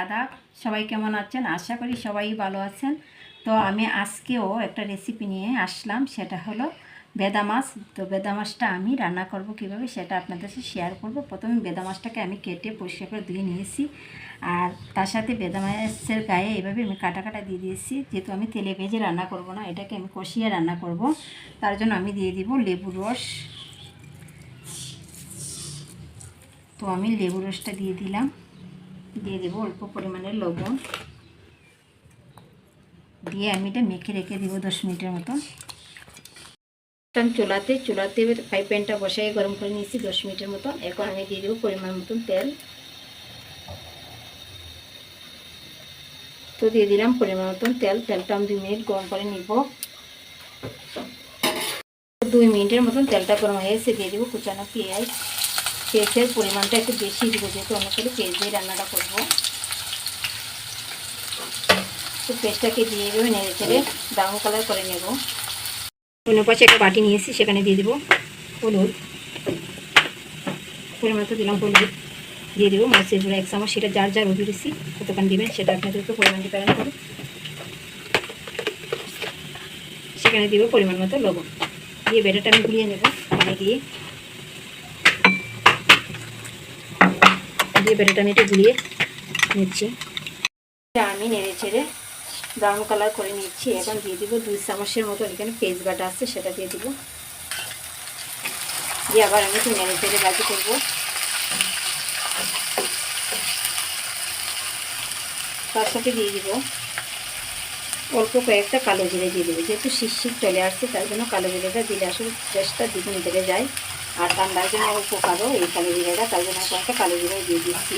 আদাব। সবাই কেমন আছেন? আশা করি সবাই ভালো আছেন। তো আমি আজকেও একটা রেসিপি নিয়ে আসলাম, সেটা হলো বেদা মাছ। তো বেদা মাছটা আমি রান্না করব কিভাবে সেটা আপনাদের সাথে শেয়ার করব। প্রথমে বেদা মাছটাকে আমি কেটে পরিষ্কার করে ধুয়ে নিয়েছি, আর তার সাথে বেদা মাছের গায়ে এভাবে আমি কাটা কাটা দিয়ে দিয়েছি। যেহেতু আমি তেলে ভেজে রান্না করব না, এটাকে আমি কষিয়ে রান্না করব, তার জন্য আমি দিয়ে দিব লেবুর রস। তো আমি লেবুর রসটা দিয়ে দিলাম, দিয়ে দেবো অল্প পরিমাণের লবণ, দিয়ে আমি এটা মেখে রেখে দেবো 10 মিনিটের মতন। চুলাতে ফ্রাই প্যানটা বসাই গরম করে নিয়েছি 10 মিনিটের মতন। এখন আমি দিয়ে দেবো পরিমাণ মতন তেল। তো দিয়ে দিলাম পরিমাণ মতন তেল। তেলটা আমি 2 মিনিট গরম করে নিব। 2 মিনিটের মতন তেলটা গরম হয়ে এসে দিয়ে দেবো কুচানো পেঁয়াজ। পেঁয়াজের পরিমাণটা একটু বেশি দেবো, যেহেতু অনেক করে পেঁয়াজ দিয়ে রান্নাটা করবো। তো পেঁয়াজটাকে দিয়ে দেবো, নেড়ে চেড়ে ব্রাউন কালার করে নেব। অন্য পাশে একটা বাটি নিয়েছি, সেখানে দিয়ে দেবো হলুদ। পরিমাণ তো দিলাম হলুদ, দিয়ে দেবো মাছের গুঁড়া 1 চামচ। সেটা যার যার অভিরুচি কতক্ষণ দেবেন সেটা আপনাদের তো পরিমাণ ডিপেন্ড করে। সেখানে দেবো পরিমাণ মতো লবণ, দিয়ে বেটাটা আমি গুলিয়ে নেব পানি দিয়ে। বেটাটা আমি একটু গুলিয়ে নিচ্ছি। আমি নেড়ে চেড়ে ব্রাউন কালার করে নিচ্ছি। এখন দিয়ে দিব 2 চামচের মতো এখানে পেঁয়াজ বাটা আছে, সেটা দিয়ে দিব। দিয়ে আবার আমি একটু নেড়ে চেড়ে ভাজি করব। তার সাথে দিয়ে দিব অল্প কয়েকটা কালো জিরে দিয়ে দেবো। যেহেতু শীত চলে আসছে, তার জন্য কালো জিরেটা দিলে আসলে টেস্টটা দ্বিগুণ বেড়ে যায়, আর ঠান্ডার জন্য উপকারও এই কালো জিরেটা, তার জন্য কয়েকটা কালো জিরে দিয়ে দিচ্ছি।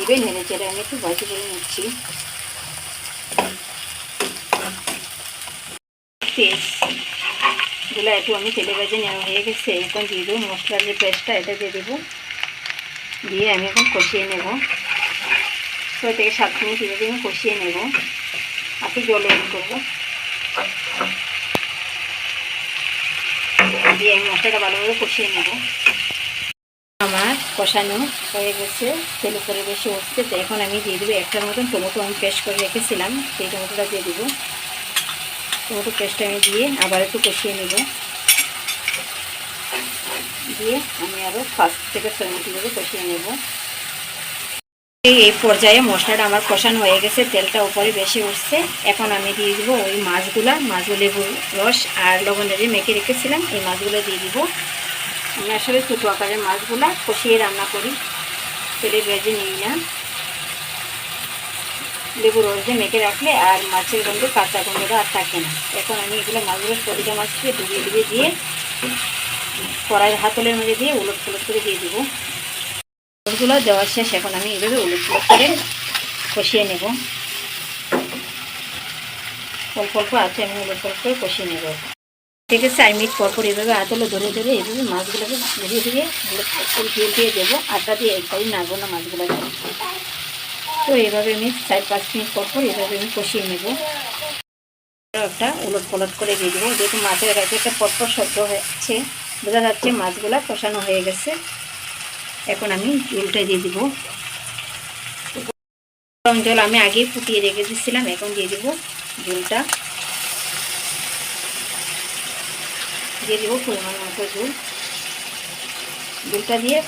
দিয়ে নেড়ে চেড়ে আমি একটু ভাজি করে নিচ্ছি। পেঁয়াজগুলো একটু আমি তেলে ভেজে নেওয়া হয়ে গেছে। এখন দিয়ে দেবো মশলার যে পেস্টটা, এটা দিয়ে দেবো। দিয়ে আমি এখন কষিয়ে নেব 6 থেকে 7 মিনিট এভাবে আমি কষিয়ে নেব। একটু জল অ্যাড করবো, দিয়ে আমি মশলাটা ভালোভাবে কষিয়ে নেব। আমার কষানো হয়ে গেছে, তেল উপরে বেশি উঠছে। তো এখন আমি দিয়ে দেবো একটার মতন টমেটো আমি পেস্ট করে রেখেছিলাম, সেই টমেটোটা দিয়ে দেবো। টমেটো পেস্টটা আমি দিয়ে আবার একটু কষিয়ে নেব। দিয়ে আমি আরও 5 থেকে 6 মিনিট ধরে কষিয়ে নেব। এই পর্যায়ে মশলাটা আমার কষানো হয়ে গেছে, তেলটা উপরে বেশি উঠছে। এখন আমি দিয়ে দিব ওই মাছগুলো লেবুর রস আর লবণ দিয়ে মেখে রেখেছিলাম, এই মাছগুলো দিয়ে দিব। আমি আসলে ছোটো আকারের মাছগুলো কষিয়ে রান্না করি, তেলে ভেজে নিই না। লেবুর রস দিয়ে মেখে রাখলে আর মাছের গন্ধ কাঁচা গন্ধটা আর থাকে না। এখন আমি এগুলো মাছগুলো প্রতিটা মাছকে ডুবিয়ে দিয়ে কড়াইয়ের হাতলের মধ্যে দিয়ে উলট পুলট করে দিয়ে দেবো। মাছগুলো দেওয়া শেষ। এখন আমি এভাবে উলট পুলট করে কষিয়ে নেব। অল্প অল্প আছে, আমি উলট পুলট করে কষিয়ে নেব। ঠিক আছে, 4 মিনিট পর এভাবে হাতলে ধরে এভাবে মাছগুলোকে ধীরে উল্টিয়ে দেবো। আটা দিয়ে একবারই নাড়বো না মাছগুলোকে। তো এভাবে আমি 4-5 মিনিট পর এভাবে আমি কষিয়ে নেব। একটা উলট পলট করে দিয়ে দেবো। যেহেতু মাছের কাছে একটা পটপট শব্দ হচ্ছে, বোঝা যাচ্ছে মাছগুলো কষানো হয়ে গেছে। এখন আমি ঝোলটা দিয়ে দিব। গরম জল আমি আগে ফুটিয়ে রেখে দিচ্ছিলাম, এখন দিয়ে দিব ঝোলটা। দিয়ে দেবো পরিমাণ মতো ঝোলটা দিয়ে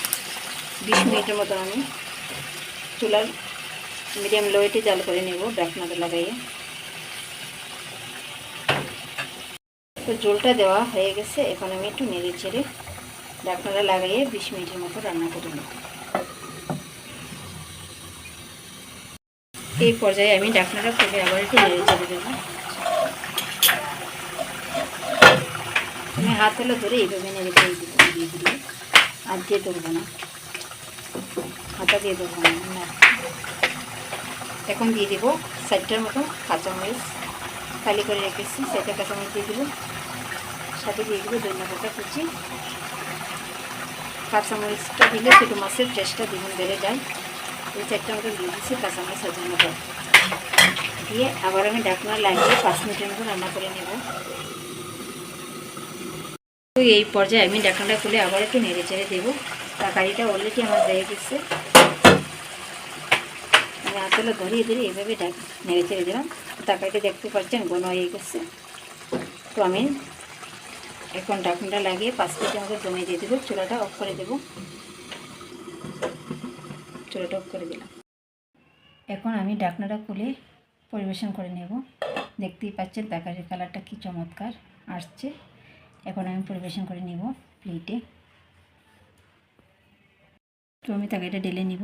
20 মিনিটের মতো আমি চুলার মিডিয়াম লোতে জাল করে নেব ঢাকনাটা লাগাইয়ে। তো ঝোলটা দেওয়া হয়ে গেছে। এখন আমি একটু নেড়ে চেড়ে ঢাকনাটা লাগাইয়ে 20 মিনিটের মতো রান্না করে নেব। এই পর্যায়ে আমি ঢাকনাটা খুলে আবার একটু নেড়ে চেড়ে দেবো। আমি হাত হলে ধরে এইভাবে নেড়ে চেড়ে দিব, হাত দিয়ে ধরবো না, হাতা দিয়ে ধরবো না। এখন দিয়ে দেবো 4টার মতো কাঁচামরিচ খালি করে রেখেছি, 4টা কাঁচামরিচ দিয়ে দেবো। সাথে দিয়ে দেবো ধনিয়া কুচি। কাঁচামরিচটা দিলে ছোটো মাছের টেস্টটা দ্বিগুণ বেড়ে যায়। এই 4টার মতো দিয়ে দিচ্ছি কাঁচামরিচ আর ধনিয়া দিয়ে আবার আমি ঢাকনা লাগিয়ে 5 মিনিটের মতো রান্না করে নেব। তো এই পর্যায়ে আমি ঢাকনাটা খুলে আবার একটু নেড়ে চেড়ে দেবো। তরকারিটা অলরেডি আমার হয়ে গেছে। আমি আঁচলে ধরিয়ে ধরিয়ে এইভাবে নেড়ে ছেড়ে দিলাম। তরকারিটা দেখতে পাচ্ছেন ঘন হয়ে গেছে। তো আমি এখন ঢাকনাটা লাগিয়ে 5 মিনিটের মতো জমে দিয়ে দেবো। চুলাটা অফ করে দেবো। চুলাটা অফ করে দিলাম। এখন আমি ঢাকনাটা খুলে পরিবেশন করে নেব। দেখতেই পাচ্ছেন তরকারির কালারটা কি চমৎকার আসছে। এখন আমি পরিবেশন করে নেব প্লেটে। তো আমি তরকারিটা ঢেলে নিব।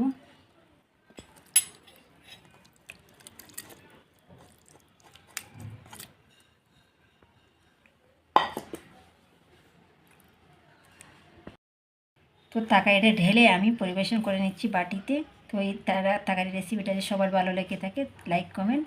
তো তরকারিটা ঢেলে আমি পরিবেশন করে নিচ্ছি বাটিতে। তো এই তরকারি রেসিপিটা যদি সবার ভালো লেগে থাকে লাইক কমেন্ট